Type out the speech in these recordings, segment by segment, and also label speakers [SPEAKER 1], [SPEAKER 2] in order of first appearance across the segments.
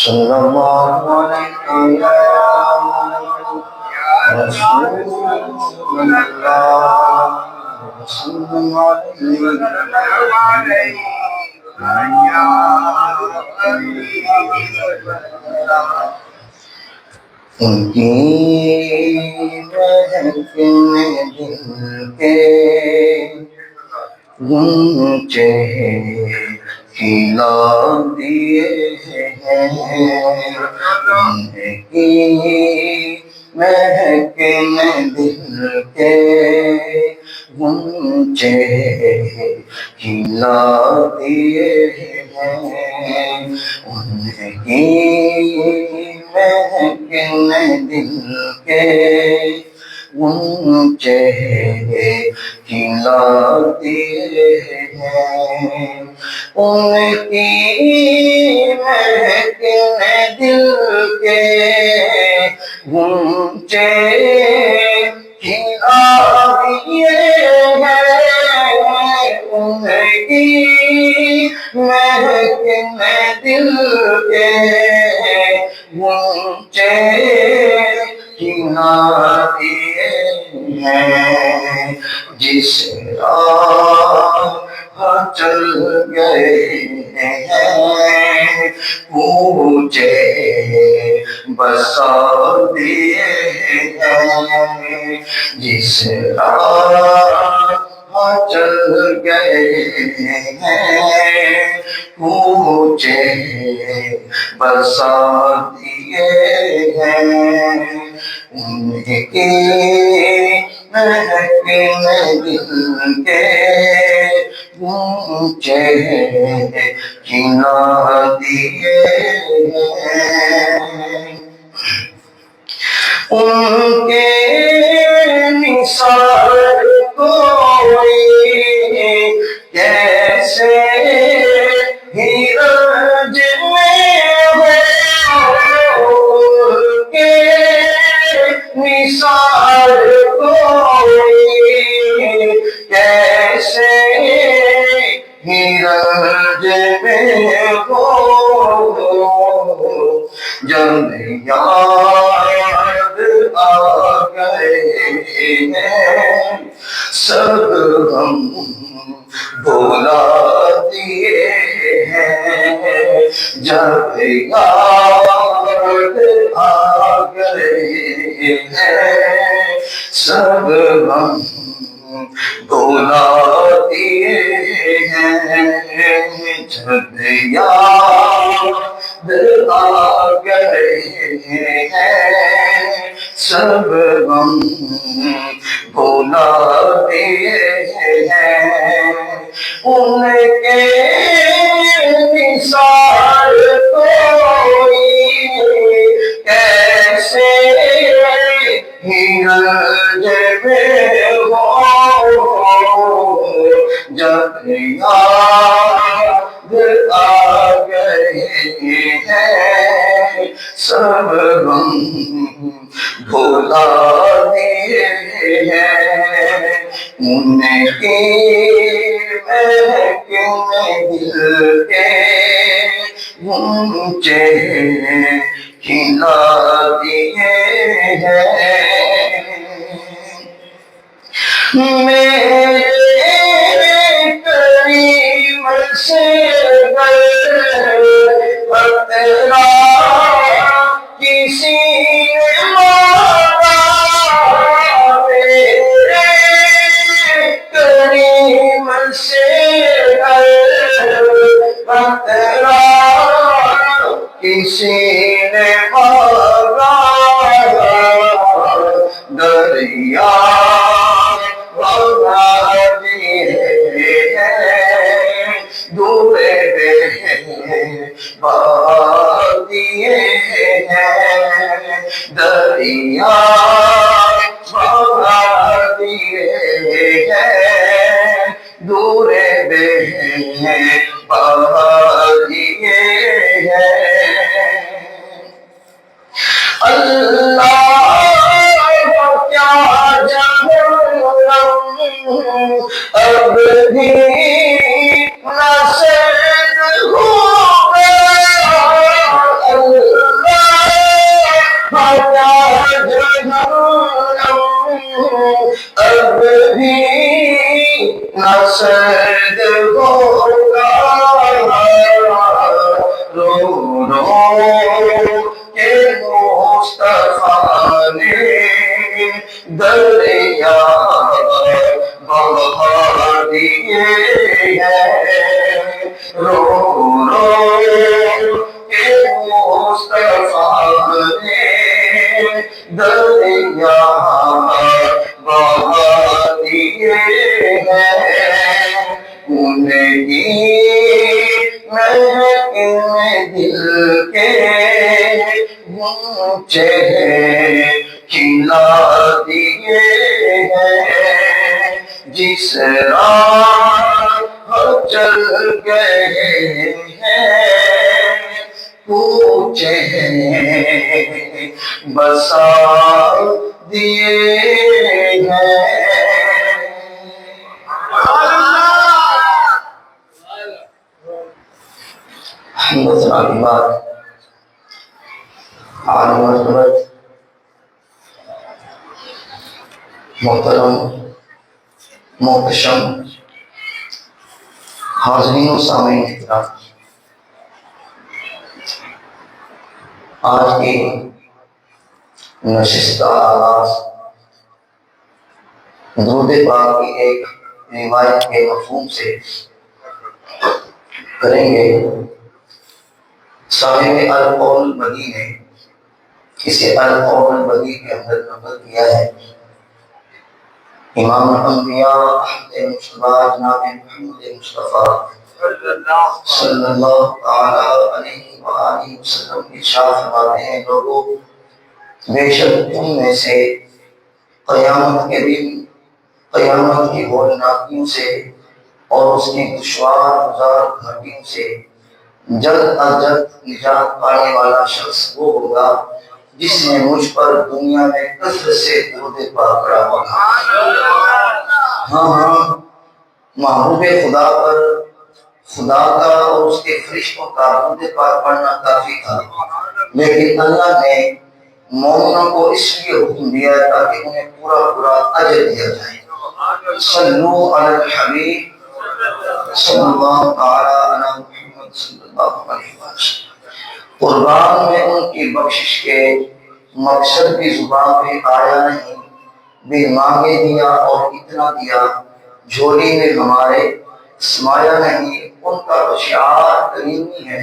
[SPEAKER 1] صلی اللہ علیہ رسول اللہ صلی اللہ علیہ ان کی مہک میں دل کے گنچے کھلا دیے ہیں، ان کی مہک میں دل کے گنچے کھلا دیے ہیں، ان کی مہک میں دل کے گنچے کھلا دیے ہیں، ان کی مہک میں دل کے گنچے کھلا دیے ہیں، ان کی مہک میں دل کے گنچے کھلا دیے ہیں، جس راہ چل گئے ہیں پوچھے بسا دیے ہیں، جس راہ چل گئے ہیں پوچھے بسا دیے ہیں، ان کی مہک میں دل کے گنچے کھلا دیے ہیں، ان کے مثال کوئی کیسے ہی رنج میں ہو، ان کے مثال کوئی کیسے ہی رنج میں ہو، جب یاد آ گئے ہیں سب ہم بھولا دیے ہیں، جب یاد آ گئے ہیں سب ہم بھولا دیے ہیں، جب یاد آ گئے ہیں سب ہم بھولا دیے ہیں، ان کے مثال کوئی کیسے ہی رنج میں ہو، جب یاد آ گئے ہیں سب ہم بھولا دیے ہیں، ان کی مہک میں دل کے گنچے کھلا دیے ہیں، میرے کریم سے خطرہ کسی نے مانگا، میرے کریم سے خطرہ کسی نے مانگا، دریا بہا دیے ہیں، دورے بہا دیے ہیں، دریا بہا دیے ہیں، دورے بہا دیے ہیں، اللہ کیا جہنم اب بھی نہ سیر ہو گیا، سرد ہوگا رو رو کے مصطفیٰ نے دریا بہا دیے ہیں رو رو کے مصطفیٰ نے دریا بہا دیے ہیں انہیں میں دل کے گنچے کھلا دیے ہیں جس راہ چل گئے ہیں کوچے بسا دیے ہیں محترم محتشم حاضرین و سامعین احترام، آج کی نشست کا آغاز درود پاک کی ایک روایت کے مفہوم سے کریں گے۔ صاحب القول البدیع نے اسے القول البدیع کے اندر نقل کیا ہے۔ امام الانبیاء احمد مصطفیٰ جناب محمد مصطفیٰ صلی اللہ علیہ وآلہ وسلم ارشاد فرماتے ہیں، لوگوں بے شک تم میں سے قیامت کے دن قیامت کی ہولناکیوں سے اور اس کی دشوار گزار گھاٹیوں سے جلد از جلد نجات پانے والا شخص وہ ہوگا جس نے مجھ پر دنیا میں کثرت سے درود پاک پڑھا ہوگا۔ ہاں محبوب خدا پر خدا کا اور اس کے فرشتوں کا درود پاک پڑھنا کافی تھا، لیکن اللہ نے مومنوں کو اس لیے حکم دیا تاکہ انہیں پورا پورا اجر دیا جائے۔ صلو علی الحبیب صلی اللہ علی محمد صلی اللہ علیہ وسلم۔ قربان میں ان کی بخشش کے مقصد بھی زبان پہ آیا نہیں، بے مانگے دیا اور اتنا دیا جھولی میں ہمارے سمایا نہیں۔ ان کا شعار کریمی ہے،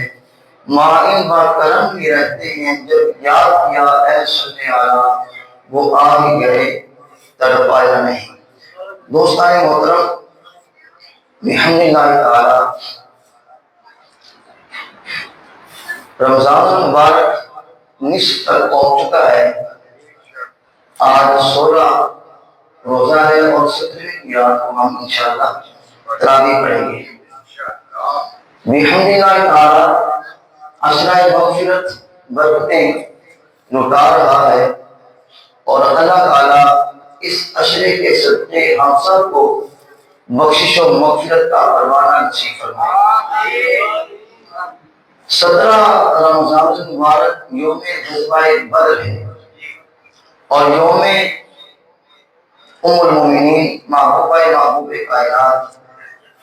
[SPEAKER 1] مائن با کرم بھی رہتے ہیں، جب یاد کیا اے سننے والا وہ آ ہی گئے تڑپایا نہیں۔ دوستان محترم، بحمد اللہ تعالی رمضان المبارک نصف تک پہنچ چکا ہے۔ آج 16 روزہ ہے اور 17 کی رات کو ہم انشاءاللہ تراویح پڑھیں گے۔ بحمد اللہ تعالی عشرہ مغفرت برکتیں لوٹا رہا ہے اور اللہ تعالی اس عشرے کے صدقے ہم سب کو بخشش و مغفرت کا پروانہ نصیب فرمائے۔ 17 رمضان المبارک یوم غزوہ بدر ہے اور یوم ام المومنین محبوب کائنات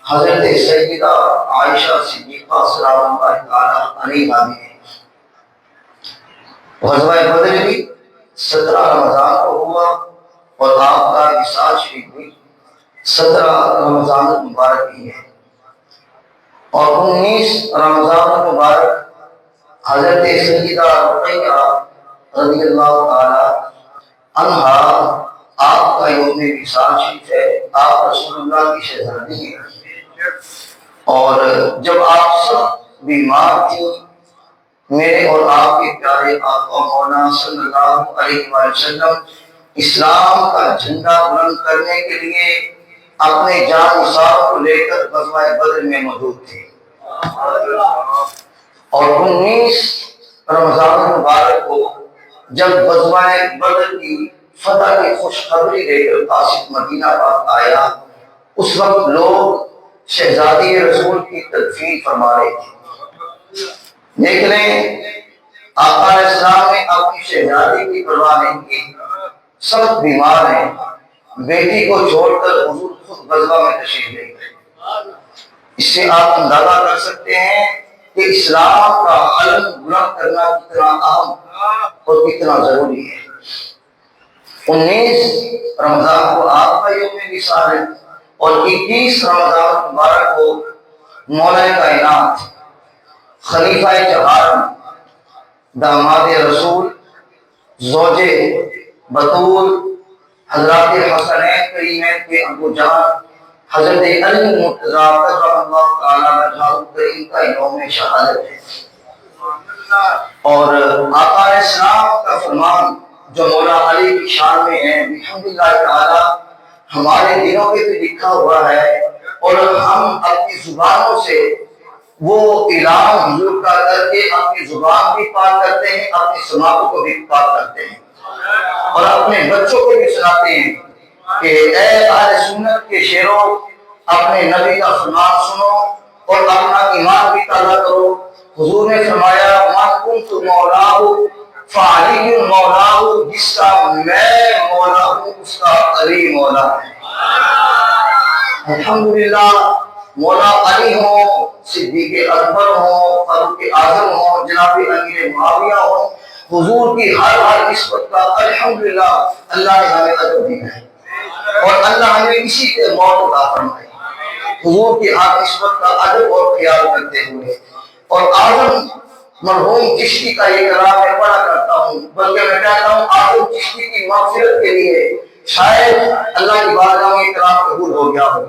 [SPEAKER 1] حضرت سیدہ عائشہ صدیقہ سلام اللہ تعالی علیہا بھی ہے۔ غزوہ بدر بھی 17 رمضان کو ہوا اور آپ کا وصال شریف بھی 17 رمضان المبارک بھی ہے اور 19 رمضان المبارک حضرت سیدہ رقیہ رضی اللہ تعالی عنہا آپ کا یوم وصال شریف ہے۔ آپ رسول اللہ کی شہزادی ہیں اور جب آپ سب بیمار تھی، میرے اور آپ کے پیارے آقا مولانا صلی اللہ علیہ وسلم اسلام کا جھنڈا بلند کرنے کے لیے اپنے جان نثار کو لے کر غزوہ بدر میں موجود تھے اور 19 رمضان المبارک کو جب غزوہ بدر کی فتح کی خوشخبری لے کر قاصد مدینہ پاک آیا، اس وقت لوگ شہزادی رسول کی تدفین فرما رہے تھے۔ دیکھ لیں آقا علیہ السلام نے اپنی شہزادی کی پرواہ نہیں کی، سخت بیمار ہیں، بیٹی کو چھوڑ کر حضور خود غزوہ میں تشریف لے گئے۔ اس سے آپ اندازہ کر سکتے ہیں کہ اسلام کا علم بلند کرنا کتنا اہم اور کتنا ضروری ہے۔ 19 رمضان کو آپ کا یوم وصال ہے اور 21 رمضان مبارک کو مولا کائنات خلیفہ چہارم داماد رسول زوج بطول حضرات حسنین کریمین کے ابو جان حضرت علی مرتضیٰ کرم اللہ تعالیٰ وجہہ کریم کا یوم شہادت ہے، اور آقا علیہ السلام کا فرمان جو مولا علی کی شان میں ہے الحمدللہ تعالی ہمارے دلوں پہ بھی لکھا ہوا ہے، اور ہم اپنی زبانوں سے وہ اعلان حضور کا کر کے اپنی زبان بھی پاک کرتے ہیں، اپنی سماعتوں کو بھی پاک کرتے ہیں، اور اپنے بچوں کو بھی سناتے ہیں کہ اے اہل سنت کے شیروں، اپنے نبی کا فرمان سنو اور اپنا ایمان بھی تازہ کرو۔ حضور نے فرمایا من کنت مولاہ فعلی مولاہ، جس کا میں مولا ہوں اس کا علی مولا ہے۔ الحمدللہ مولا علی ہوں، صدیق اکبر ہوں، فاروق اعظم ہوں، جناب امیر معاویہ ہوں، حضور کی ہر نسبت کا الحمدللہ اللہ نے ہمیں اجر دیا ہے، اور اللہ ہمیں اسی کے موت عطا فرمائے حضور کی ہر نسبت کا ادب اور خیال کرتے ہوئے۔ اور اعظم مرحوم چشتی کا یہ کلام میں پڑھا کرتا ہوں، بلکہ میں کہتا ہوں اعظم چشتی کی مغفرت کے لیے شاید اللہ کی بارگاہ میں یہ کلام قبول ہو گیا ہو۔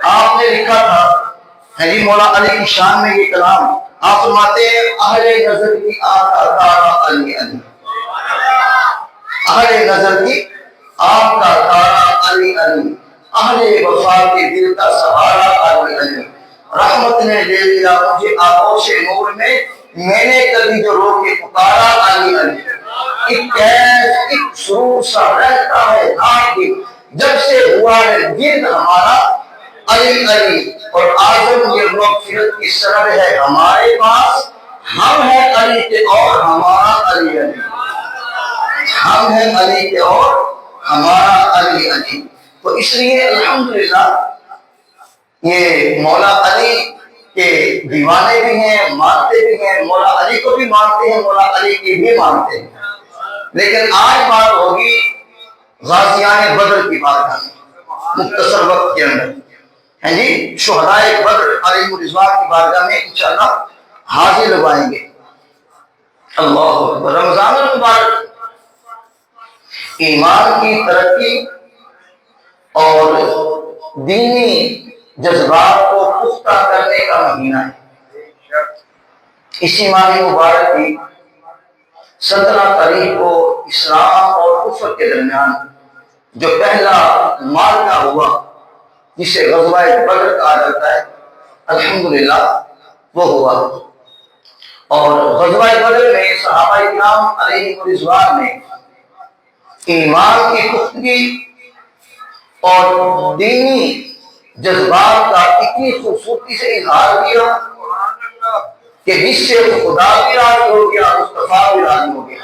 [SPEAKER 1] آپ نے لکھا تھا جی مولا علی کی شان میں یہ کلام، آپ فرماتے ہیں اہل نظر کی آپ کا تارا علی علی، اہل نظر کی آپ کا تارا علی علی، اہل وفا کے دل کا سہارا علی علی، رحمت نے دے دیا مجھے آغوش نور میں نے کبھی جو رو کے پکارا علی علی، ایک کیف ایک سرور سا رہتا ہے ناکی، جب سے ہوا ہے جن ہمارا علی علی، اور آدم یہ مغفرت کی سند ہے ہمارے پاس، ہم ہیں علی کے اور ہمارا علی علی، ہم ہیں علی کے اور ہمارا علی علی۔ تو اس لیے الحمدللہ یہ مولا علی کے دیوانے بھی ہیں، مانتے بھی ہیں، مولا علی کو بھی مانتے ہیں، مولا علی کی بھی مانتے ہیں، لیکن آج بات ہوگی غازیان بدر کی بارگاہ میں مختصر وقت کے اندر ہیں جی، شہدائے بدر علیہ الرضوان کی بارگاہ میں انشاءاللہ حاضر لگائیں گے۔ اللہ اکبر۔ رمضان المبارک ایمان کی ترقی اور دینی جذبات کو پختہ کرنے کا مہینہ ہے۔ اسی ماہ مبارک کی 17 تاریخ کو اسلام اور کفر کے درمیان جو پہلا معرکہ ہوا جسے غزوہ بدر کہا جاتا ہے، الحمدللہ وہ ہوا، اور غزوہ بدر میں صحابہ کرام علیہ الرضوان نے ایمان کی پختگی اور دینی جذبات کا اتنی خوبصورتی سے اظہار کیا کہ جس سے خدا بھی راضی ہو گیا، مصطفیٰ بھی راضی ہو گیا۔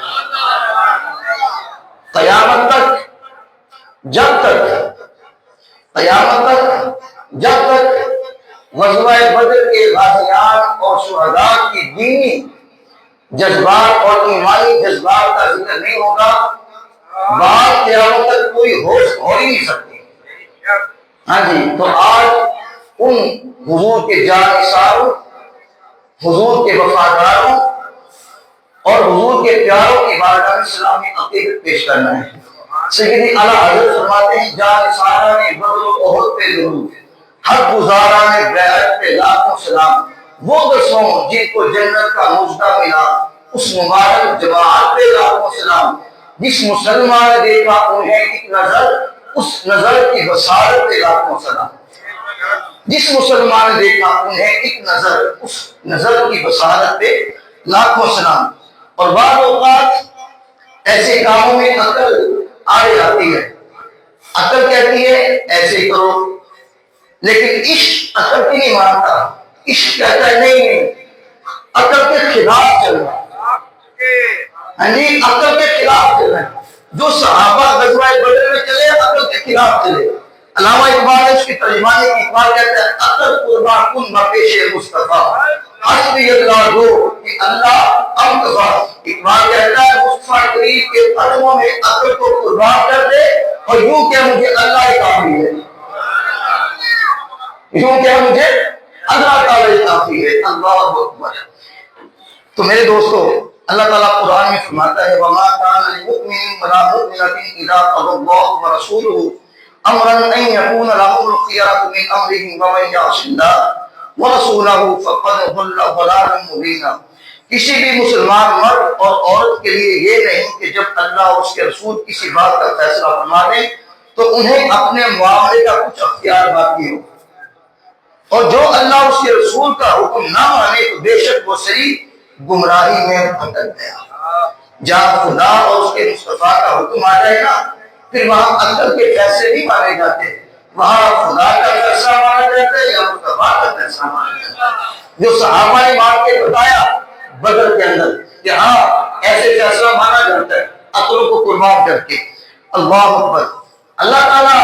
[SPEAKER 1] قیامت تک جب تک غزوہ بدر کے غازیان اور شہداء کی دینی جذبات اور ایمانی جذبات کا ذکر نہیں ہوگا، بعد قیامت تک کوئی ہوش ہو ہی نہیں سکتی۔ ہاں جی، تو آج ان حضور کے جانثاروں، حضور کے وفاداروں اور حضور کے پیاروں کی بارگاہ میں اسلامی عقیدت پیش کرنا ہے۔ سیدی اعلیٰ حضرت فرماتے ہیں جانثاروں نے بدر و احد پہ درود، حق گزارا نے بیعت پہ لاکھوں سلام، وہ دسوں جن کو جنت کا مژدہ ملا، اس مبارک جماعت پہ لاکھوں سلام، جس مسلمان نے دیکھا انہیں ایک نظر، اس نظر کی بصارت پہ لاکھوں سلام، جس مسلمان نے دیکھا انہیں ایک نظر، اس نظر کی بصارت پہ لاکھوں سلام۔ اور بعض اوقات ایسے کاموں میں عقل آڑے آتی ہے، عقل کہتی ہے ایسے کرو، لیکن عشق عقل کی نہیں مانتا، عشق کہتا ہے نہیں، عقل کے خلاف چل رہا ہے، عقل کے خلاف چل رہا ہے۔ جو صحابہ غزوہ بدر میں چلے عقل کے خلاف چلے، علامہ اقبال نے اس کی ترجمانی کی، اقبال کہتے ہیں عقل قربا کن مپیش مصطفیٰ حسبی اللہ ہو کہ اللہ امتفا۔ اقبال کہتا ہے مصطفیٰ کریم کے قدموں میں عقل کو قربان کر دے اور یوں کہ مجھے اللہ ہی کافی ہے، یوں کہ مجھے اللہ تعالی کافی ہے۔ اللہ اکبر۔ تو میرے دوستو، اللہ تعالیٰ قرآن میں فرماتا ہے وَمَا كَانَ لِمُؤْمِنٍ وَلَا مُؤْمِنَةٍ إِذَا قَضَى اللَّهُ وَرَسُولُهُ أَمْرًا أَن يَكُونَ لَهُمُ الْخِيَرَةُ مِنْ أَمْرِهِمْ وَمَن يَعْصِ اللَّهَ وَرَسُولَهُ فَقَدْ ضَلَّ ضَلَالًا مُبِينًا۔ کسی بھی مسلمان مرد اور عورت کے لیے یہ نہیں کہ جب اللہ اور اس کے رسول کسی بات کا فیصلہ فرما دیں تو انہیں اپنے معاملے کا کچھ اختیار باقی ہو، اور جو اللہ اور اس کے رسول کا حکم نہ مانے تو بے شک وہ صحیح گمراہی میں بھٹک گیا۔ جہاں خدا اور اس کے مصطفیٰ کا حکم آ جائے گا پھر وہاں عقل کے فیصلے نہیں مانے جاتے، وہاں خدا کا فیصلہ مانا جاتا ہے یا مصطفیٰ کا فیصلہ مانا جاتا ہے۔ جو صحابہ نے مان کے بتایا بدر کے اندر کہ ہاں ایسے فیصلہ مانا جاتا ہے عقلوں کو قربان کر کے۔ اللہ اکبر۔ اللہ تعالیٰ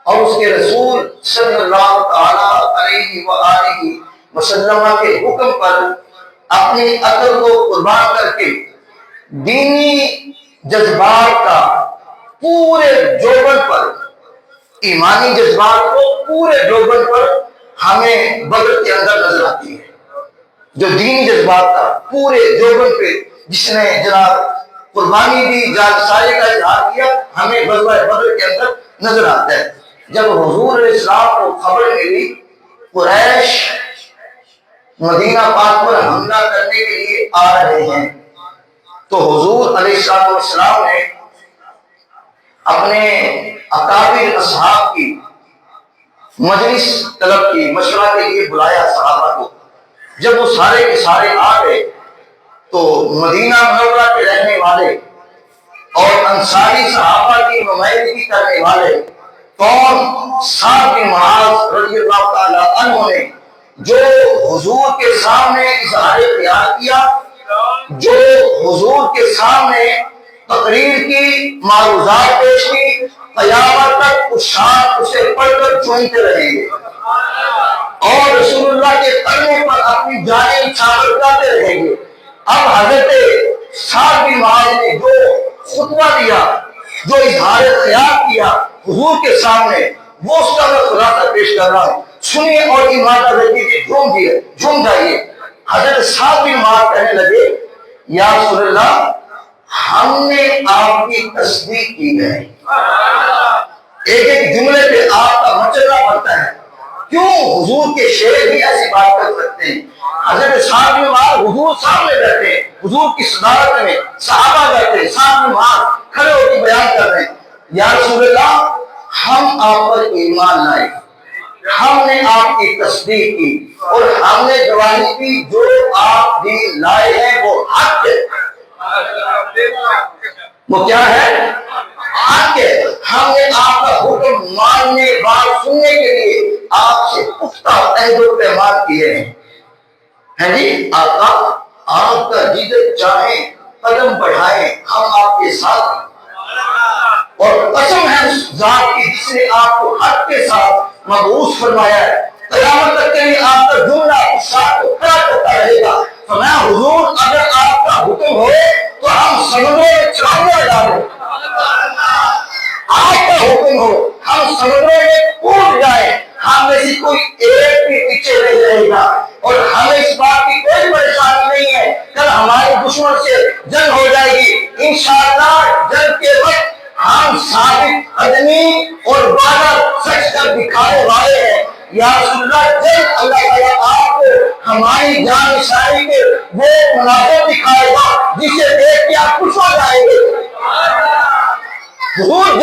[SPEAKER 1] اور اس کے رسول صلی اللہ تعالیٰ علیہ وآلہ وسلم کے حکم پر اپنی عقل کو قربان کر کے دینی جذبات کا پورے جوبن پر، ایمانی جذبات کو پورے جوبن پر ہمیں بدر کے اندر نظر آتی ہے۔ جو دینی جذبات کا پورے جوبن پہ جس نے جناب قربانی دی، جانساری کا اظہار کیا، ہمیں غزوہ بدر کے اندر نظر آتا ہے۔ جب حضور علیہ السلام کو خبر ملی قریش مدینہ پاک پر حملہ کرنے کے لیے آ رہے ہیں تو حضور علیہ السلام نے اپنے اکابر اصحاب کی مجلس طلب کی، مشورہ کے لیے بلایا صحابہ کو۔ جب وہ سارے کے سارے آ گئے تو مدینہ منورہ کے رہنے والے اور انصاری صحابہ کی نمائندگی کرنے والے قوم سعد بن معاذ رضی اللہ تعالیٰ عنہ نے جو حضور کے سامنے اظہار خیال کیا، جو حضور کے سامنے تقریر کی، معروضات پیش کی، قیامت تک اشعار اسے پڑھ کر چونتے رہیں گے اور رسول اللہ کے قدموں پر اپنی جانیں نچھاور کرتے رہیں گے۔ اب حضرت سعد بن معاذ نے جو خطبہ دیا، جو اظہار خیال کیا حضور کے سامنے، وہ اس کا میں خلاصہ پیش کر رہا ہوں، سنیے اور ایمان رکھیے، جھوم جائیے۔ حضرت سعد بن معاذ کہنے لگے یا رسول اللہ ہم نے آپ کی تصدیق کی ہے، ایک ایک جملے پہ آپ کا مچلنا پڑتا ہے، کیوں حضور کے شعر بھی ایسی بات کر سکتے ہیں؟ حضرت سعد بن معاذ حضور سامنے بیٹھے، حضور کی صدارت میں صحابہ بیٹھے، سعد بن معاذ کھڑے ہو کے بیان کر رہے ہیں یا رسول اللہ ہم آپ پر ایمان لائے، ہم نے آپ کی تصدیق کی اور ہم نے گواہی دی جو آپ دین لائے ہیں وہ حق ہے۔ وہ کیا ہے؟ حق ہے۔ ہم نے آپ کا حکم ماننے، بات سننے کے لیے آپ سے پختہ عہد و پیمان کیے ہیں جی آقا، آپ کا جدھر چاہیں قدم بڑھائیں ہم آپ کے ساتھ ہیں، اور قسم ہے اس ذات کی جس نے آپ کو حق کے ساتھ مبعوث فرمایا ہے، قیامت تک کے لیے آپ کا جملہ اس ساتھ کو کھڑا کرتا رہے گا۔ فرمایا حضور اگر آپ کا حکم ہو تو ہم سمندروں میں چڑھانے ڈالیں، آپ کا حکم ہو ہم سمندروں میں کود جائیں، ہم میں سے کوئی ایک بھی پیچھے نہیں رہے گا، اور ہمیں اس بات کی کوئی پریشانی نہیں ہے کل ہمارے دشمن سے جنگ ہو جائے گی، انشاءاللہ جنگ کے وقت ہم ثابت قدمی اور وعدہ سچ کر دکھانے والے ہیں۔ یا رسول اللہ جب اللہ تعالیٰ آپ کو ہماری جان نثاری کے وہ مناظر دکھائے گا جسے دیکھ کے آپ خوش ہو جائیں گے۔ حضور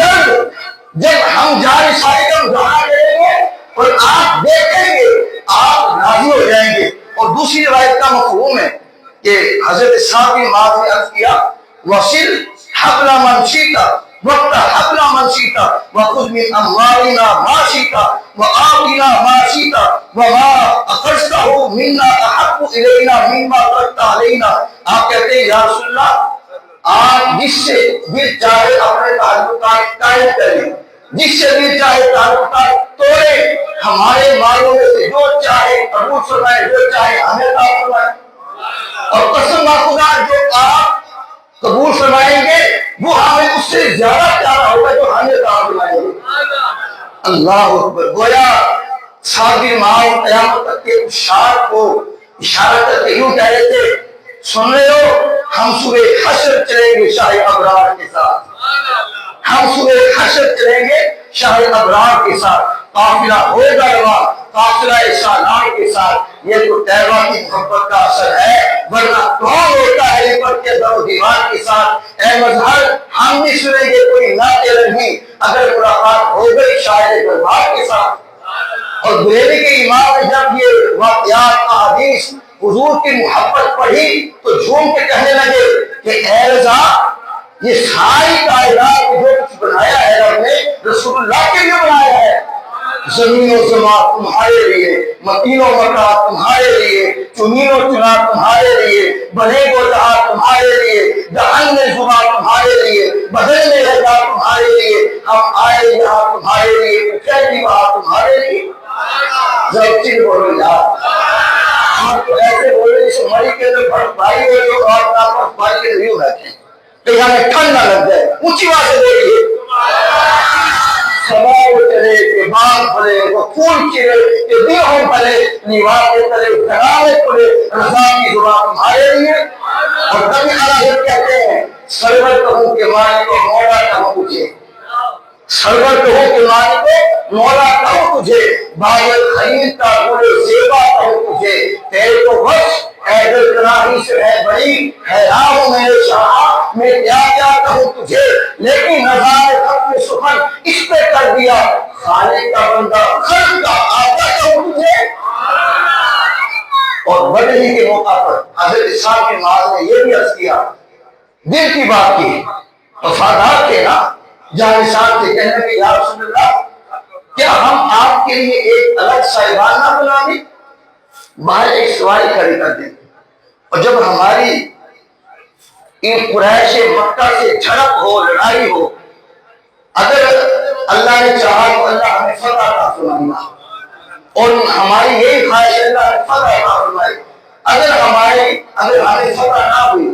[SPEAKER 1] جب ہم جان نثاری کا مظاہرہ کریں گے اور آپ دیکھیں گے آپ راضی ہو جائیں گے۔ اور دوسری روایت کا مفہوم ہے کہ حضرت سعد بن معاذ نے عرض کیا وَصِلْ حَبْلَ مَنْ شِئْتَ وَقْتَ حَبْلَ مَنْ شِئْتَ وَخُذْ مِنْ أَمْوَالِنَا مَا شِئْتَ وَآتِنَا مَا شِئْتَ وَمَا أَخَذْتَهُ مِنَّا أَحَبُّ إِلَيْنَا مِمَّا تَرَكْتَ عَلَيْنَا۔ آپ کہتے ہیں یا رسول اللہ آپ جس سے دل چاہے اپنے تعلقات قائم کریں، جس سے بھی چاہے تعلقات توڑے، ہمارے مالوں میں سے جو چاہے قبول فرمائے، جو چاہے ہمیں عطا فرمائے۔ اور قسم خدا جو آپ قبول فرمائیں گے وہ ہمیں اس سے زیادہ پیارا ہوگا جو ہمیں عطا فرمائیں گے۔ اللہ اکبر۔ گویا صادق ماؤ قیامت تک کے اشار کو اشارہ کر کے یوں کہہ رہے تھے، سن رہے ہو، ہم صبح حشر چلیں گے شاہ ابرار کے ساتھ، ہم صبح حشر چلیں گے شاہ ابرار کے ساتھ، قافلہ ہوگا رواں قافلہ سالار کے ساتھ۔ یہ تو طیبہ کی محبت کا اثر ہے، ورنہ کون ہوتا ہے یہ پر کے در و دیوار کے ساتھ۔ اے مظہر، ہم بھی سنیں گے کوئی نعت رنگی اگر ملاقات ہو گئی شاہ دربار کے ساتھ۔ اور بریلوی کے امام نے جب یہ واقعات احادیث حضور کی محبت پڑھی تو جھوم کے کہنے لگے کہ اے رضا، یہ ساری کائنات جو کچھ بنایا ہے رب نے رسول اللہ کے لیے بنایا ہے۔ زمین و زمان تمہارے لیے، مکین و مکہ تمہارے لیے، چنین و چنا تمہارے لیے، بنے و جہاں تمہارے لیے، دہن میں زباں تمہارے لیے، بدن میں رضا تمہارے لیے، ہم آئے یہاں تمہارے لیے، اٹھے بھی وہاں تمہارے لیے۔ ضبطی بولو یار، آپ تو ایسے بولے جیسے مری کے اندر فرق بھائی ہو جو آپ نا فرق بھائی کے لیے بیٹھے ہیں کہ ہمیں ٹھنڈ نہ لگ جائے۔ اونچی بات سے بولیے۔ سماؤ چلے کہ باغ پھلے، وہ پھول چلے کہ دیہوں پھلے، نیوار کے تلے گھرانے کھلے، رضا کی زبان تمہارے لیے۔ اور کبھی حضرت کہتے ہیں سرور کہوں کہ مالک کو مولا کہوں تجھے، سرور کہوں کہ مالک کو مولا کہوں تجھے، باغ خرید کا گل زیبا کہوں تجھے، تیرے کو بخش اے دل گناہی سے ہے بڑی، حیران ہوں میرے شاہ میں کیا کیا کہوں تجھے، لیکن نظارے ختم سخن اس پہ کر دیا، خالق کا بندہ خلق کا آقا کہوں تجھے۔ اور بدلی کے موقع پر حضرت اسحاق کے ماض نے یہ بھی عرض کیا، دل کی بات کی، وفادار تھے نا، جہاں صاحب سے کہنے لگے یا رسول اللہ کیا ہم آپ کے لیے ایک الگ صاحبان نہ بنا دیں، باہر ایک سواری کھڑی کر دیں، اور جب ہماری ان قریش مکہ سے جھڑپ ہو، لڑائی ہو، اگر اللہ نے چاہا تو اللہ ہمیں فتح عطا فرمائے، اور ہماری یہی خواہش اللہ نے فتح عطا فرمائے، اگر ہمیں فتح نہ ہوئی،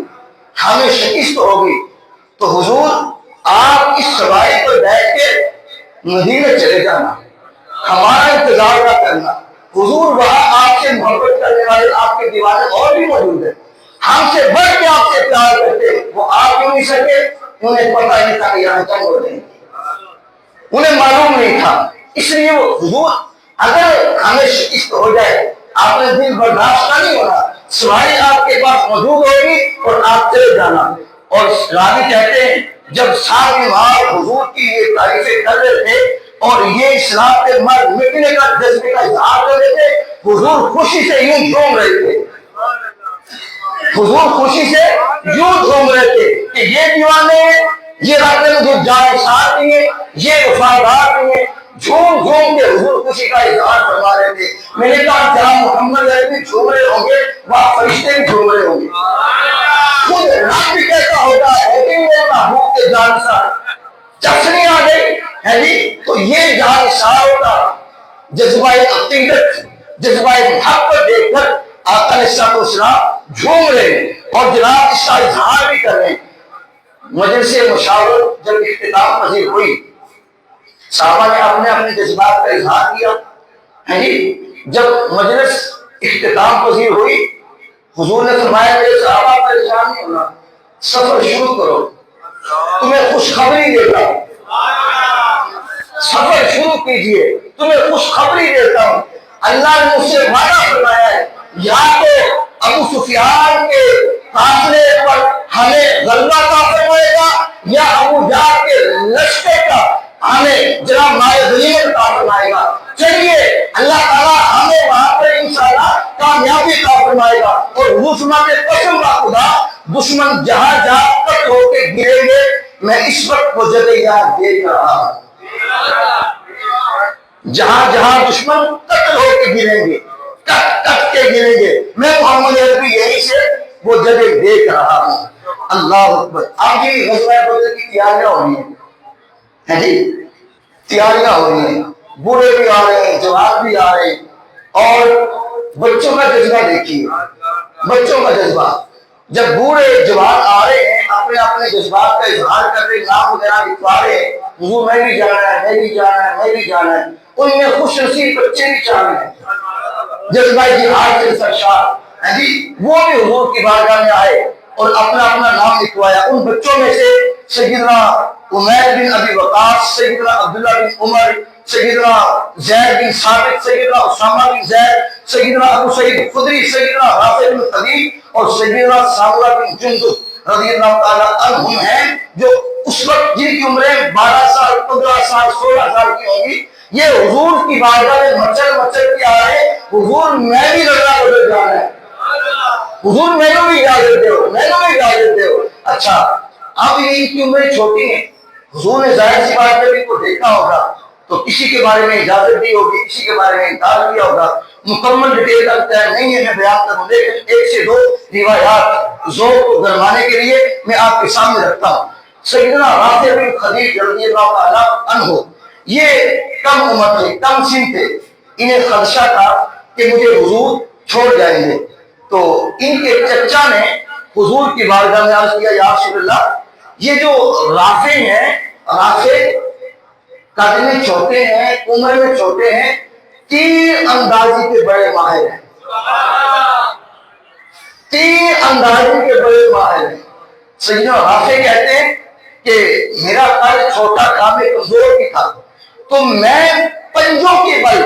[SPEAKER 1] ہمیں شکست ہوگی، تو حضور آپ اس سواری پر بیٹھ کے مدینے چلے جانا، ہمارا انتظار نہ کرنا، حضور وہاں آپ سے محبت کرنے والے آپ کے دیوانے اور بھی موجود ہیں، ہم سے بڑھ کے آپ سے پیار کرتے، وہ آپ کیوں نہیں سکے، انہیں پتہ نہیں تھا کہ یہاں جنگ ہو رہی، انہیں معلوم نہیں تھا، اس لیے وہ حضور اگر ہمیں شکست ہو جائے آپ نے دل برداشت کا نہیں ہونا، سواری آپ کے پاس موجود ہوگی اور آپ چلے جانا۔ اور راوی کہتے ہیں جب سارے وہاں حضور کی یہ تعریفیں کر رہے تھے اور یہ اسلام کے مر مٹنے کا جذبے کا اظہار کر رہے تھے، حضور خوشی سے یوں جھوم رہے تھے، حضور خوشی سے یوں جھوم رہے تھے کہ یہ دیوانے ہیں، یہ رب نے مجھے جان ساتھ دیے، یہ وفادار دیے، جھوم جھوم کے حضور خوشی کا اظہار فرما رہے تھے۔ میں نے کہا جہاں محمد عربی جھوم رہے ہوں گے وہاں فرشتے بھی جھوم رہے ہوں گے، خود رب بھی کیسا ہوگا ہے کہ یہ محبوب کے جان ساتھ چشنی آ گئی ہے جی، تو یہ جان ساروں کا جذبہ عقیدت، جذبہ محبت دیکھ کر آقا علیہ الصلوۃ والسلام جھوم رہے اور جناب اس کا اظہار بھی کر رہے ہیں۔ مجلس مشاورت جب اختتام پذیر ہوئی، صحابہ نے اپنے اپنے جذبات کا اظہار کیا ہے جی، جب مجلس اختتام پذیر ہوئی حضور نے فرمایا میرے صحابہ پریشان نہیں ہونا، سفر شروع کرو، تمہیں خوشخبری دیتا ہوں، سفر شروع کیجئے، تمہیں خوشخبری دیتا ہوں، اللہ نے مجھ سے وعدہ فرمایا ہے یا تو ابو سفیان کے قافلے پر ہمیں غلبہ عطا فرمائے گا یا ابو جہل کے لشکر کا ہمیں جناب مال غنیمت عطا فرمائے گا، چلیے اللہ تعالیٰ ہمیں وہاں پر انشاءاللہ کامیابی عطا فرمائے گا۔ اور حضور کے قسم کا خدا دشمن جہاں جہاں تک ہو کے گریں گے میں اس وقت وہ جگہ یاد دیکھ رہا ہوں، جہاں جہاں دشمن قتل ہو کے گریں گے، کٹ کٹ کے گریں گے، میں محمد عربی یہی سے وہ جگہ دیکھ رہا ہوں۔ اللہ اکبر۔ آگے غزوہ بدر کی تیاریاں ہو رہی ہیں جی، تیاریاں ہو رہی ہیں، بوڑھے بھی آ رہے ہیں، جوان بھی آ رہے ہیں، اور بچوں کا جذبہ دیکھیے، بچوں کا جذبہ، جب بوڑھے جوان آ رہے ہیں اپنے اپنے جذبات کا اظہار کر رہے، نام وغیرہ لکھوا رہے ہیں، حضور میں بھی جانا ہے، میں بھی جانا ہے، میں بھی جانا ہے، ان میں خوش نصیب بچے بھی شامل ہیں، جذبہ جہاد سے سرشار جی، وہ بھی حضور کی بارگاہ میں آئے اور اپنا اپنا نام لکھوایا۔ ان بچوں میں سے سیدنا عمیر بن ابی وقاص، سیدنا عبداللہ بن عمر، سیدنا زید بن ثابت، سیدنا اسامہ بن زید، سیدنا ابو سعید خدری، سیدنا رافع بن خدیج اور سیدنا سامورہ بن جندب رضی اللہ تعالیٰ عنہم ہیں، جو اس وقت جن کی عمریں 12 سال، 15 سال، 16 سال کی ہوں گی، یہ حضور کی بارگاہ میں مچل مچل کے آ رہے، حضور میں بھی لڑنا بدل جانا ہے، حضور میں نے بھی اجازت دو، میں نے بھی اجازت دو۔ اچھا، اب ان کی عمریں چھوٹی ہیں، حضور نے ظاہر سی بات جب ان کو دیکھا ہوگا تو کسی کے بارے میں اجازت دی ہوگی، کسی کے بارے میں انکار کیا ہوگا، مکمل ڈیٹیل کرتا ہے نہیں ہے میں بیان کروں، لیکن ایک سے دو روایات ذوق کو گرمانے کے لیے میں آپ کے سامنے رکھتا ہوں۔ سیدنا رافع بن خدیج رضی اللہ تعالیٰ عنہ، یہ کم عمر تھے، کم سن تھے، انہیں خدشہ تھا کہ مجھے حضور چھوڑ جائیں گے، تو ان کے چچا نے حضور کی بارگاہ میں عرض کیا، یا رسول اللہ، یہ جو رافع ہیں، رافع قد میں چھوٹے ہیں، عمر میں چھوٹے ہیں، تیر اندازی کے بڑے ماہر ہیں، تیر اندازی کے بڑے ماہر ہیں۔ سیدنا رافع کہتے ہیں کہ میرا قد چھوٹا تھا، میں کمزور بھی تھا، تو میں پنجوں کے بل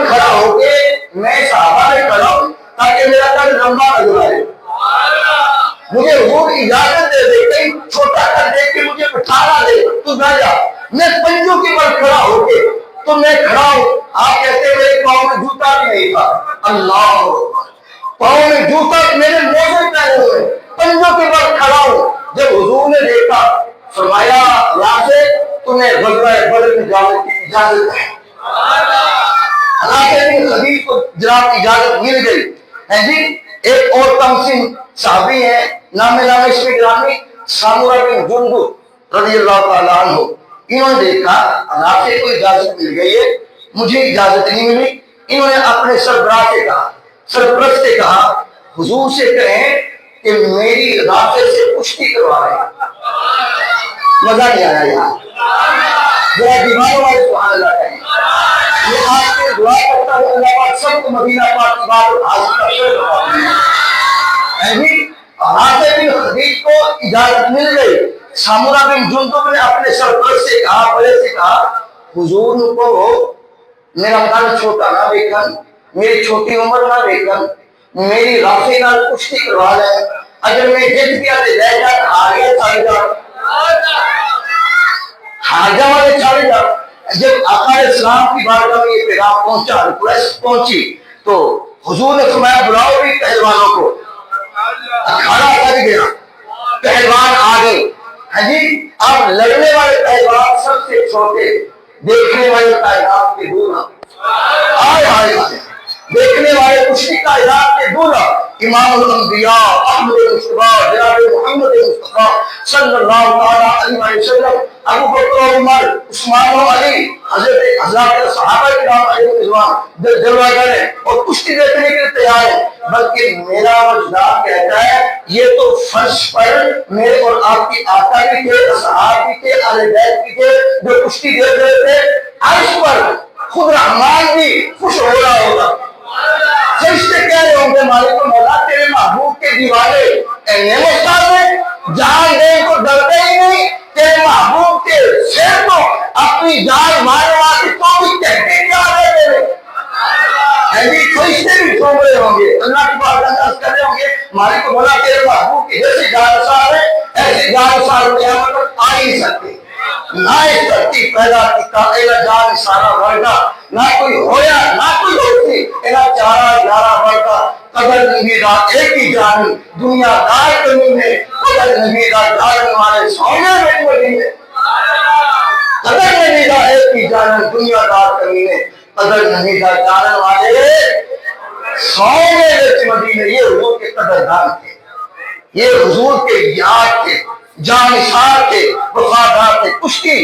[SPEAKER 1] کھڑا ہو کے میں صحابہ میں کھڑا ہوں تاکہ میرا قد لمبا نظر آئے، مجھے حضور اجازت دے دے، کہیں چھوٹا کر دے کہ مجھے بٹھانا دے تو نہ جا، میں پنجوں کے بل کھڑا ہو کے تو میں کھڑا ہوں۔ آپ کہتے ہیں میرے پاؤں میں جوتا بھی نہیں تھا، اللہ، پاؤں میں جوتا، میرے موزے پہنے ہوئے، پنجوں کے بل کھڑا ہوں۔ جب حضور نے دیکھا فرمایا، رافع تمہیں غزوہ بدر میں جانے کی اجازت ہے۔ رافع بن خدیج کو جناب اجازت مل گئی ہے جی۔ ایک اور کم سن صحابی ہیں، نام اس میں گرامی، سامورہ بن جندب رضی اللہ تعالیٰ عنہ، انہوں نے دیکھا رافع کو اجازت مل گئی ہے، مجھے اجازت نہیں ملی، انہوں نے اپنے سربراہ سے کہا، سرپرست سے کہا، حضور سے کہیں کہ میری رافع سے کشتی کروا رہے ہیں۔ مزہ نہیں آیا یہاں، ذرا دیوانوں والے سبحان اللہ کہیں۔ یہ آپ کے دعا کرتا ہوں اللہ پاک سب کو مدینہ پاک کی بات حاصل کرتے ہیں۔ رافع بن خدیج کو اجازت مل گئی، سامورہ بن جندب نے اپنے سرپرست سے کہا، بڑے سے کہا، حضور کو میرا قد چھوٹا نہ دیکھن، میری چھوٹی عمر نہ دیکھن، میری رافع نال کشتی کروا لیں، اگر میں جت گیا تو لے جا، ہار گیا چھاڑ جا، ہار جا والے چھاڑ جا۔ جب آقا علیہ السلام کی بارگاہ میں یہ پیغام پہنچا، ریکویسٹ پہنچی، تو حضور نے فرمایا بلاؤ بھی پہلوانوں کو، اکھاڑا لگ گیا، پہلوان آگے، ہاں جی، اب لڑنے والے پہلوان سب سے چھوٹے، دیکھنے والے کائنات کے دورہ، آئے آئے آئے، دیکھنے والے کشتی کائنات کے دورہ، امام الانبیاء احمد مصطفیٰ جناب محمد مصطفیٰ صلی اللہ علیہ وسلم، ابو بکر و عمر، عثمان و علی، حضرات صحابہ کرام علیہ رضوان جلوہ گر ہیں اور کشتی دیکھنے کے لیے تیار ہیں، بلکہ میرا وجدان کہتا ہے یہ تو فرش پر میرے اور آپ کی آقا بھی تھے، اصحاب بھی تھے، اہل بیت بھی تھے، جو کشتی دیکھ رہے تھے، عرش پر خود رحمان بھی خوش ہو رہا ہوگا، فرشتے کہہ رہے ہوں گے مالک و مولا تیرے محبوب کے دیوانے اینے مستعد ہیں، جان دیں کو ڈرتے ہی نہیں، تیرے محبوب کے سیر کو اپنی جان مارے والی تو بھی کہتے کیا رہے میرے، ایسی فرشتے بھی سو رہے ہوں گے، اللہ کی بات انداز کر رہے ہوں گے مالک و مولا تیرے محبوب کی جیسی جان سار ہے ایسی جان سار قیامت پر آ ہی سکتے، نہ اس دھرتی پیدا کی قائلہ جان سارا ورگا، نہ کوئی ہویا نہ کوئی ہوتی، اینا چارہ یارہ ورگا، قدر نمیدہ ایک ہی جانی، دنیا دار کمینے، قدر نمیدہ جان والے سونے میں مدینے، قدر نمیدہ ایک ہی جانی، دنیا دار کمینے، قدر نمیدہ جان والے سونے میں مدینے۔ یہ حضور کے قدردان تھے، یہ حضور کے یاد تھے، جانشار تھے، وفادار تھے۔ کشتی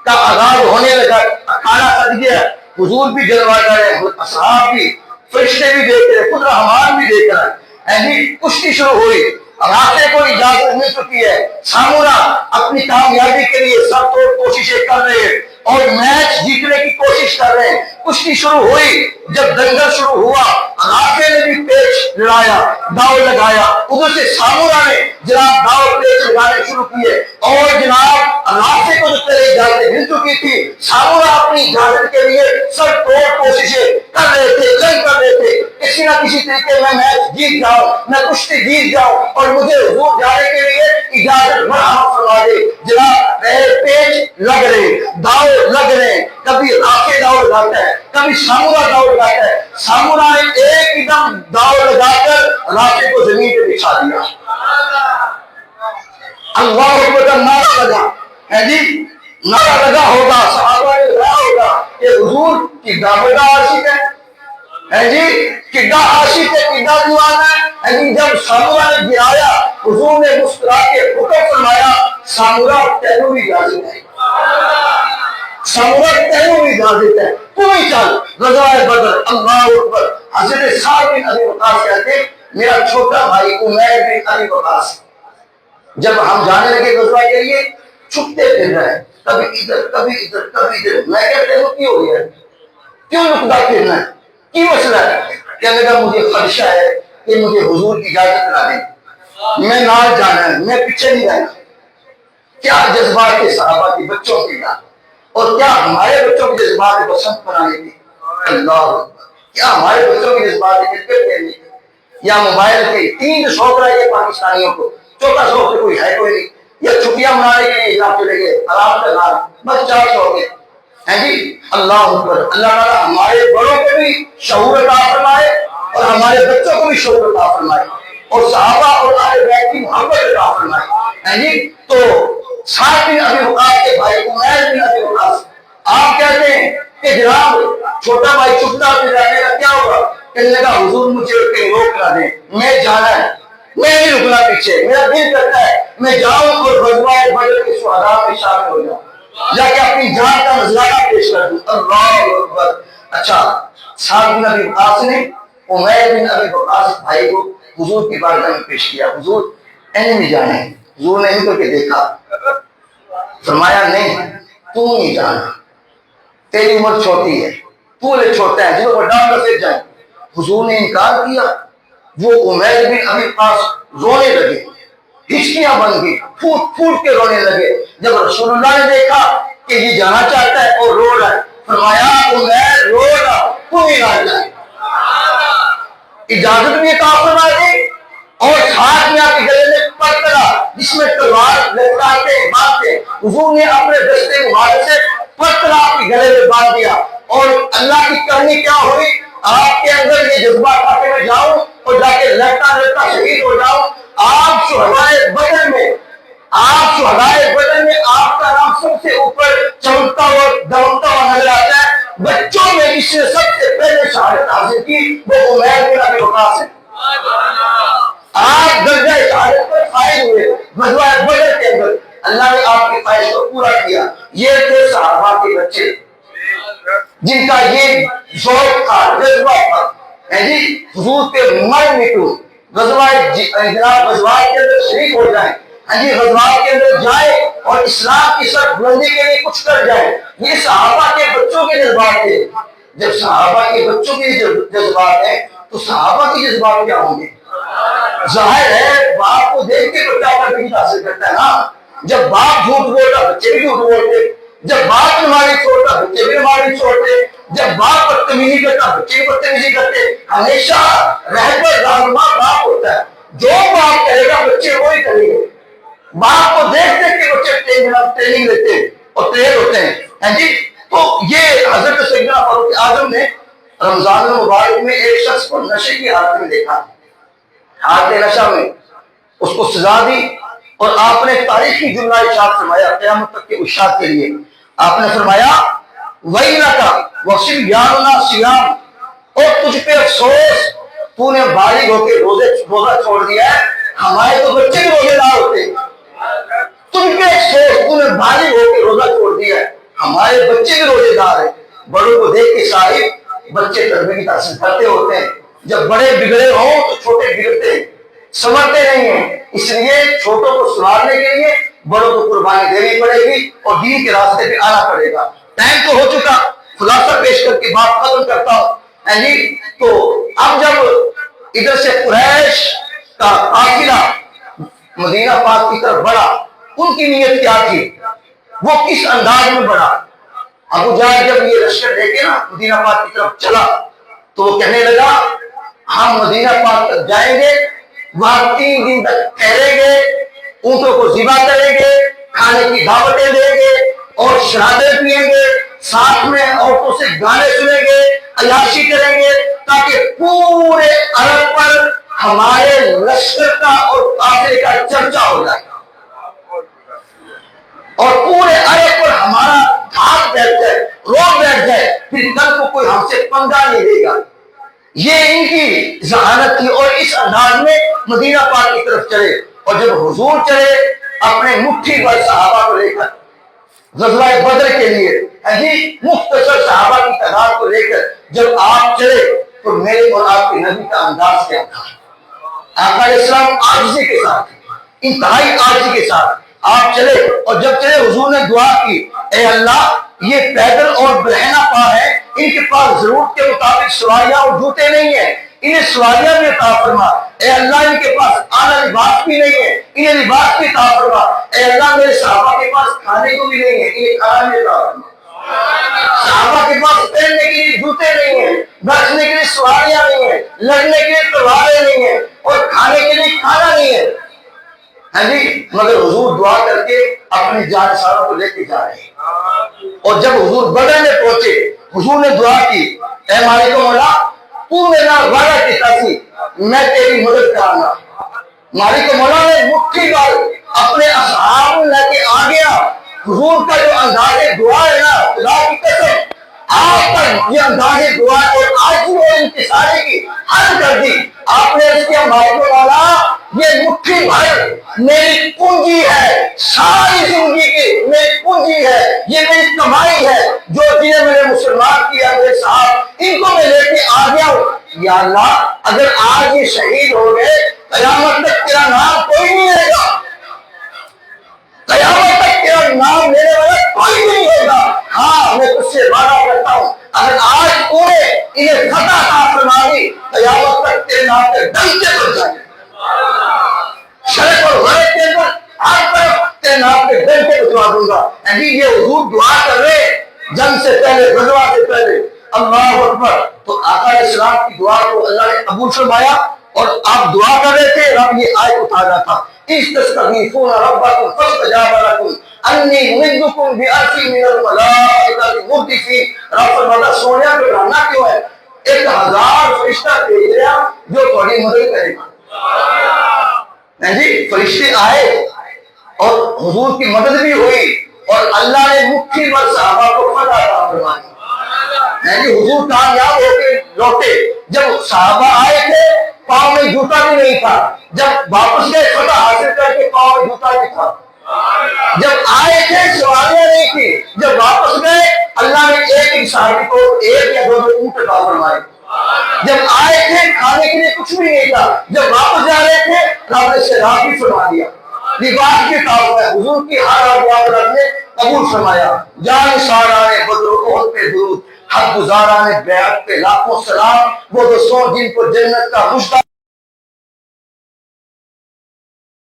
[SPEAKER 1] کا آغاز ہونے لگا، کھانا سج گیا، حضور بھی جلوہ رہے، اصحاب بھی، فرشتے بھی دیکھ رہے، خود رحمان بھی دیکھ رہا ہے۔ کشتی شروع ہوئی، راستے کو اجازت مل چکی ہے، سامورا اپنی کامیابی کے لیے سب توڑ کوششیں کر رہے ہیں اور میچ جیتنے کی کوشش کر رہے ہیں۔ کشتی شروع ہوئی، جب دنگل شروع ہوا، راستے نے بھی پیچ لڑایا، داؤ لگایا، ادھر سے سامورا نے جناب داؤ پیچ لگانے شروع کیے اور جناب راستے کو جو پہلے اجازت مل چکی تھی، سامورا اپنی اجازت کے لیے سب توڑ کوششیں کر رہے تھے، جنگ کر رہے تھے، کسی نہ کسی طریقے میں میچ جیت جاؤں، میں کشتی جیت جاؤں اور مجھے حضور جانے کے لیے اجازت فراہم فرما دے۔ جناب پیچ لگ رہے، داؤ لگ رہے، کبھی راستے داؤ لگاتا ہے، کبھی سامورا داؤ لگاتا ہے۔ سامورا نے ایک دم داؤ لگا کر راستے کو زمین پہ بچھا دیا۔ اللہ اکبر کا نعرہ لگا ہے جی، نعرہ لگا ہوگا، صحابہ نے لگا ہوگا کہ حضور کی دعوت عاشق ہے جی، کڈا عاشق ہے، کڈا دیوانہ ہے جی۔ جب سامورا نے گرایا، حضور نے مسکرا کے حکم فرمایا، سامورا تینوں بھی اجازت ہے، سامورا تینوں بھی اجازت ہے، تو ہی چل غزوہ بدر۔ اللہ اکبر۔ حضرت سعد بن ابی وقاص کہتے میرا چھوٹا بھائی عمیر بن ابی وقاص جب ہم جانے لگے غزوہ کے لیے چھپتے پھر رہے، کبھی ادھر کبھی ادھر کبھی ادھر۔ میں کہتے ہیں کیوں ہو گیا، کیوں لکدا پھرنا ہے، کی مسئلہ ہے؟ کہنے لگا مجھے خدشہ ہے کہ مجھے حضور کی اجازت نہ دیں، میں نال جانا ہے، میں پیچھے نہیں رہنا۔ کیا جذبات کے صحابہ کے بچوں کے یاد، اور کیا ہمارے بچوں کے جذبات کو سخت بنانے کی، اللہ کیا ہمارے بچوں کے جذبات کرکٹ کھیلنے کی یا موبائل کے تین شوق رہ گئے پاکستانیوں کو، چوتھا شوق تو کوئی ہے کوئی نہیں، یا چھٹیاں منانے کے لیے چلے گئے آرام سے نام بس 4 شوق ہے جی۔ اللہ اکبر۔ اللہ تعالیٰ ہمارے بڑوں کو بھی شعور عطا فرمائے اور ہمارے بچوں کو بھی شعور عطا فرمائے اور صحابہ اور اہل بیت کی محبت عطا فرمائے ہے جی۔ تو سعد بن ابی وقاص کے بھائی عمیر بن ابی وقاص، آپ کہتے ہیں کہ جناب چھوٹا بھائی چھپتا پھر رہنے کا کیا ہوگا؟ کہنے لگا حضور مجھے کہیں روک نہ دیں، میں جانا ہے، میں نہیں رکنا پیچھے، میرا دل کرتا ہے میں جاؤں اور غزوہ بدر کے شہداء میں شامل ہو جاؤں، جا کے اپنی جان کا نذرانہ پیش کر دوں۔ اللہ اکبر۔ اچھا، سعد بن ابی وقاص نے عمیر بن ابی وقاص بھائی کو حضور کی بارگاہ میں پیش کیا، حضور انہیں بھی جانا ہے۔ حضور نے ان کو کے دیکھا، فرمایا نہیں تو نہیں جانا، تیری عمر چھوٹی ہے، تو لے چھوٹا ہے، جنہوں بڑا کر سے جائیں۔ حضور نے انکار کیا، وہ عمیر بن ابی وقاص رونے لگے، ہچکیاں بن گئی، پھوٹ پھوٹ کے رونے لگے۔ جب رسول اللہ نے دیکھا کہ یہ جانا چاہتا ہے اور رو رہا ہے، فرمایا عمیر رو رہا، تو ہی نہ جائے، اجازت بھی عطا فرما دی اور ساتھ میں آپ کے گلے میں پتھرا جس میں تلوار لٹکاتے مارتے، حضور نے اپنے دستے مبارک سے پتھرا آپ کے گلے میں باندھ دیا۔ اور اللہ کی کرنی کیا ہوئی، آپ کے اندر یہ جذبہ تھا کہ میں جاؤں اور جا کے لڑتا لڑتا شہید ہو جاؤں۔ آپ شہدائے بدر میں، آپ شہدائے بدر میں آپ کا نام سب سے اوپر چمکتا ہوا دمکتا ہوا نظر آتا ہے۔ بچوں میں اس نے سب سے پہلے شہادت حاصل کی، وہ عمیر بن ابی وقاص ہے۔ آپ درجہ شہادت پر فائز ہوئے غزوہ بدر کے اندر، اللہ نے آپ کی خواہش کو پورا کیا۔ یہ تھے صحابہ کے بچے جن کا یہ ذوق تھا، جذبہ تھا ہے جی، حضور کے مر مٹو غزوات کے اندر شریک ہو جائیں، ہاں جی، غزوات کے اندر جائیں اور اسلام کی سر بلندی کے لیے کچھ کر جائیں۔ یہ صحابہ کے بچوں کے جذبات تھے۔ جب صحابہ کے بچوں کے جذبات ہیں تو صحابہ کے جذبات کیا ہوں گے؟ ظاہر ہے باپ کو دیکھ کے بچہ اپنا دین حاصل کرتا ہے نا۔ جب باپ جھوٹ بولتا بچے بھی جھوٹ بولتے، جب باپ نمازی چھوڑتا بچے بھی نمازی چھوڑتے، جب باپ بدتمیزی کرتا بچے بھی بدتمیزی کرتے۔ ہمیشہ رہبر رہنما باپ ہوتا ہے، جو باپ کرے گا بچے وہی کریں گے۔ باپ کو دیکھ دیکھ کے بچے ٹریننگ لیتے اور ٹرین ہوتے ہیں جی۔ تو یہ حضرت سیدنا فاروق اعظم نے رمضان المبارک میں ایک شخص کو نشے کی حالت میں دیکھا، حالت نشہ میں، اس کو سزا دی اور آپ نے تاریخی جملہ ارشاد فرمایا قیامت تک کے ارشاد کے لیے۔ آپ نے فرمایا وَيْلَكَ وَصِبْيَانُنَا صِيَامٌ، اور تجھ پہ افسوس، تو نے بالغ ہو کے روزہ چھوڑ دیا ہے، ہمارے تو بچے بھی روزے دار ہوتے۔ تجھ پہ افسوس، تو نے بالغ ہو کے روزہ چھوڑ دیا ہے، صاحب بچے تربیت حاصل کرتے ہوتے ہیں، جب بڑے بگڑے ہوں تو چھوٹے بگڑتے ہیں، سمجھتے نہیں ہیں، اس لیے چھوٹوں کو سنوارنے کے لیے بڑوں کو قربانی دینی پڑے گی اور دین کے راستے پہ آنا پڑے گا۔ ٹائم تو ہو چکا، خلاصہ پیش کر کے بات ختم کرتا ہوں جی۔ تو اب جب ادھر سے قریش کا قافلہ مدینہ پاک کی طرف بڑھا، ان کی نیت کیا تھی، وہ کس انداز میں بڑھا؟ ابو جہل جب یہ لشکر لے کے نا مدینہ پاک کی طرف چلا تو وہ کہنے لگا ہم مدینہ پاک تک جائیں گے، وہاں 3 دن تک ٹھہریں گے، اونٹوں کو ذبح کریں گے، کھانے کی دعوتیں دیں گے اور شرابیں پیئیں گے، ساتھ میں عورتوں سے گانے سنیں گے، عیاشی کریں گے، تاکہ پورے عرب پر ہمارے لشکر کا اور قافلے کا چرچا ہو جائے اور پورے عرب پر ہمارا دھاک بیٹھ جائے، روب بیٹھ جائے، پھر کل کو کوئی ہم سے پنگا نہیں لے گا۔ یہ ان کی ذہانت تھی اور اس انداز میں مدینہ پاک کی طرف چلے۔ اور جب حضور چلے اپنے مٹھی بھر صحابہ کو لے کر غزوہ بدر کے لیے جی، مختصر صحابہ کی تعداد کو لے کر جب آپ چلے تو میرے اور آپ کے نبی کا انداز کیا تھا؟ آقا علیہ السلام عاجزی کے ساتھ، انتہائی عاجزی کے ساتھ آپ چلے، اور جب چلے حضور نے دعا کی اے اللہ یہ پیدل اور برہنہ پا ہے، ان کے پاس ضرورت کے مطابق سواریاں اور جوتے نہیں ہیں، انہیں سواریاں بھی عطا فرما۔ اے اللہ ان کے پاس اعلیٰ لباس بھی نہیں ہے، انہیں لباس بھی عطا فرما۔ اے اللہ میرے صحابہ کے پاس کھانے کو بھی نہیں ہے، انہیں کھانا بھی عطا فرما۔ صحابہ کے پاس پہننے کے لیے جوتے نہیں ہیں، بیٹھنے کے لیے سواریاں نہیں ہیں، لڑنے کے لیے تلواریں نہیں ہیں اور کھانے کے لیے کھانا نہیں ہے جی، مگر حضور دعا کر کے اپنی جانساروں کو لے کے جا رہے ہیں۔ اور جب حضور بدر میں پہنچے حضور نے دعا کی اے مالک مولا تو میرا وعدہ کیتا سی میں تیری مدد کروں گا۔ مالک مولا نے مٹھی بھر اپنے اصحاب لے کے آ گیا۔ حضور کا جو انداز دعا ہے نا، خدا کی قسم آپ پر یہ انداز دعا اور آج وہ انتصاری کی حد کر دی۔ آپ نے اس کے مالک مولا یہ مٹھی بھر میری پونجی ہے، ساری زندگی کی میری پونجی ہے، یہ میری کمائی ہے، جو جنہیں میں نے مسلمان کیا میرے صاحب ان کو میں لے کے آ گیا ہوں۔ یا اللہ اگر آج یہ شہید ہو گئے قیامت تک تیرا نام کوئی نہیں لے گا، قیامت تک تیرا نام لینے والا کوئی نہیں ہوگا۔ ہاں میں تجھ سے وعدہ کرتا ہوں اگر آج پورے انہیں فتح عطا فرما دی قیامت تک تیرے نام پہ ڈنکے بج جائیں گے، شرک اور غیرت کے اندر ہر طرف تیرے نام پہ ڈنکے بجوا دوں گا۔ یہ حضور دعا کر رہے جنگ سے پہلے، غزوہ سے پہلے، اللہ اکبر۔ تو آقا علیہ السلام کی دعا کو اللہ نے قبول فرمایا اور آپ دعا کر رہے تھے، رب یہ آیت اٹھا رہا تھا استستغیثون ربکم فاستجاب لکم انی ممدکم بألف من الملائکۃ مردفین۔ رب فرماتا سونیا کو ڈرانا کیوں ہے، 1000 فرشتہ بھیج رہا جو تھوڑی مدد کرے گا۔ جی فرشتے آئے اور حضور کی مدد بھی ہوئی اور اللہ نے مٹھی بھر صحابہ کو فتح عطا فرمائی۔ حضور کامیاب ہو کے لوٹے، جب صحابہ آئے تھے پاؤں میں جوتا بھی نہیں تھا، جب واپس گئے فتح حاصل کر کے پاؤں میں جوتا بھی تھا، جب آئے تھے سواریاں نہیں تھی، جب واپس گئے اللہ نے ایک ایک صحابی کو 1 یا 2 اونٹ عطا فرمائے، جب آئے تھے کھانے کے لیے کچھ بھی نہیں تھا، جب واپس جا رہے تھے رب نے سیراب بھی فرما دیا۔ لباس کی تعلق ہے، حضور کی ہر دعا پر رب نے قبول فرمایا۔ جان سارا نے بدر احد پہ درود، حق گزارا نے بیعت پہ لاکھوں سلام، وہ دوستوں جن کو جنت کا مشتاق